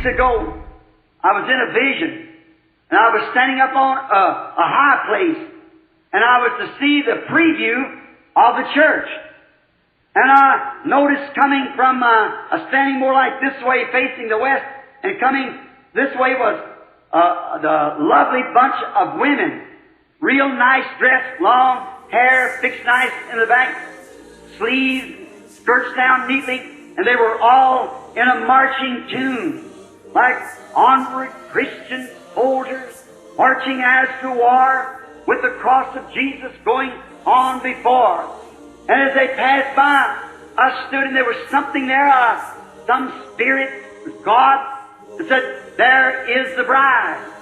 weeks ago, I was in a vision, and I was standing up on a high place, and I was to see the preview of the church. And I noticed coming from, standing more like this way, facing the west, and coming this way was the lovely bunch of women. Real nice dress, long hair, fixed nice in the back, sleeves, skirts down neatly, and they were all in a marching tune, like onward Christian soldiers marching as to war with the cross of Jesus going on before. And as they passed by, I stood and there was something there, some spirit, God, that said, there is the bride.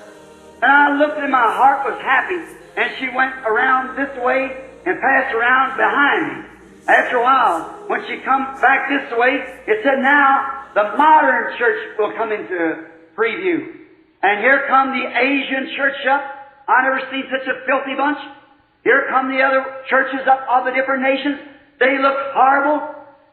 And I looked and my heart was happy, and she went around this way and passed around behind me. After a while, when she come back this way, it said, now the modern church will come into preview. And here come the Asian church up. I never seen such a filthy bunch. Here come the other churches up of the different nations. They look horrible.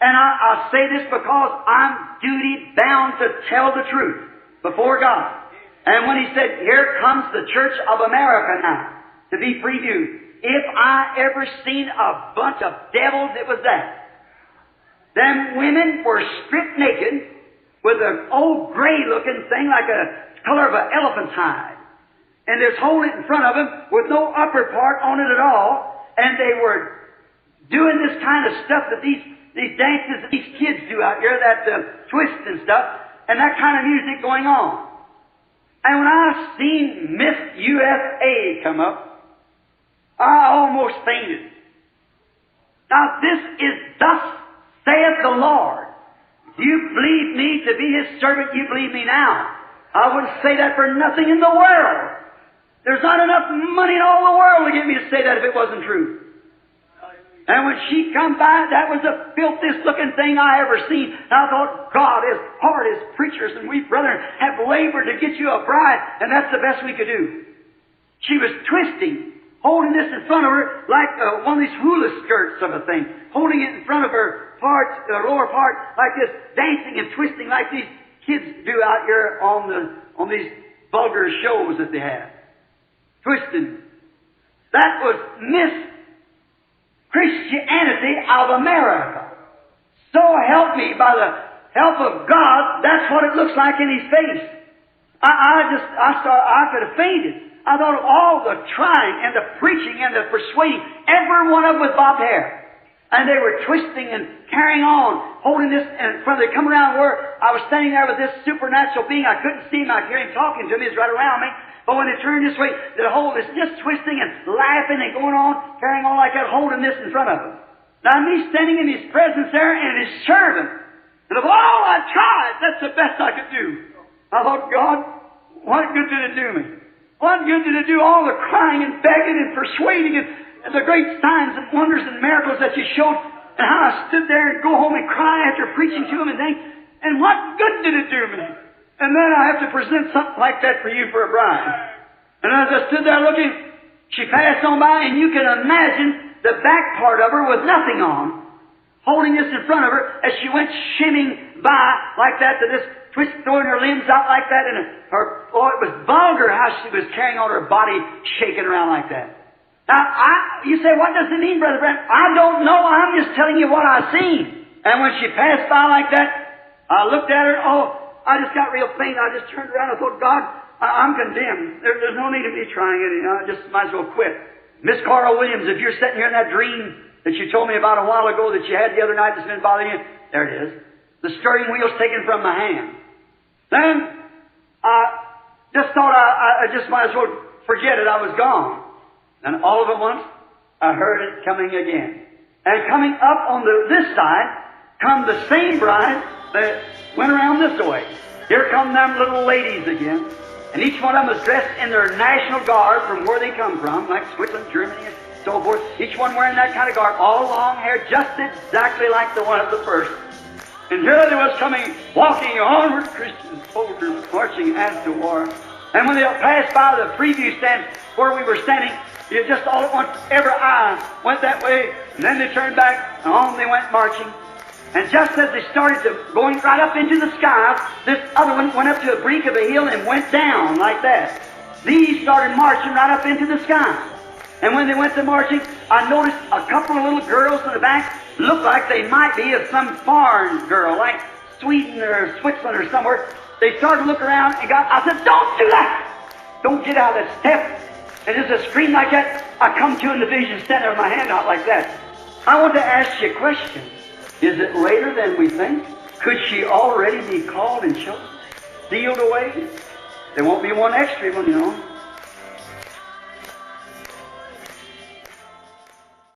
And I say this because I'm duty bound to tell the truth before God. And when he said, here comes the Church of America now to be previewed, if I ever seen a bunch of devils, it was that. Them women were stripped naked with an old gray-looking thing like a color of an elephant's hide. And there's holding it in front of them with no upper part on it at all. And they were doing this kind of stuff that these dances that these kids do out here, that twist and stuff, and that kind of music going on. And when I seen Miss USA come up, I almost fainted. Now this is thus saith the Lord. If you believe me to be His servant, you believe me now. I wouldn't say that for nothing in the world. There's not enough money in all the world to get me to say that if it wasn't true. And when she come by, that was the filthiest looking thing I ever seen. And I thought, God, as hard as preachers and we brethren have labored to get you a bride, and that's the best we could do. She was twisting, holding this in front of her like one of these hula skirts of a thing, holding it in front of her part, lower part, like this, dancing and twisting like these kids do out here on these vulgar shows that they have. Twisting. That was Miss Christianity of America. So help me, by the help of God, that's what it looks like in His face. I could have fainted. I thought of all the trying and the preaching and the persuading, every one of them with bobbed hair. And they were twisting and carrying on, holding this in front of them. They come around where I was standing there with this supernatural being. I couldn't see him. I could hear him talking to me. He's right around me. But when they turned this way, the whole is just twisting and laughing and going on, carrying on like that, holding this in front of them. Now me standing in His presence there and His servant. And of all I tried, that's the best I could do. I thought, God, what good did it do me? What good did it do all the crying and begging and persuading and the great signs and wonders and miracles that You showed, and how I stood there and go home and cry after preaching to Him and things. And what good did it do me? And then I have to present something like that for you for a bride. And as I stood there looking, she passed on by, and you can imagine the back part of her with nothing on, holding this in front of her as she went shimming by like that, to this twist, throwing her limbs out like that, and it was vulgar how she was carrying on her body, shaking around like that. Now, you say, what does it mean, Brother Brent? I don't know. I'm just telling you what I seen. And when she passed by like that, I looked at her. I just got real faint. I just turned around and thought, God, I'm condemned. There's no need of me trying it. I just might as well quit. Miss Carl Williams, if you're sitting here in that dream that you told me about a while ago that you had the other night that's been bothering you, there it is. The steering wheel's taken from my hand. Then I just thought I just might as well forget it. I was gone. And all of at once, I heard it coming again. And coming up on this side, come the same bride that went around this way. Here come them little ladies again. And each one of them was dressed in their national garb from where they come from, like Switzerland, Germany, and so forth. Each one wearing that kind of garb, all long hair, just exactly like the one of the first. And here they was coming, walking onward, Christian soldiers marching as to war. And when they passed by the preview stand where we were standing, it just all at once, every eye went that way, and then they turned back, and on they went marching. And just as they started to going right up into the sky, this other one went up to a brink of a hill and went down like that. These started marching right up into the sky. And when they went to marching, I noticed a couple of little girls in the back looked like they might be of some foreign girl, like Sweden or Switzerland or somewhere. They started to look around and I said, don't do that! Don't get out of that step. And just a scream like that, I come to in the vision, standing there with my hand out like that. I want to ask you a question. Is it later than we think? Could she already be called and chosen? Sealed away? There won't be one extra one, you know.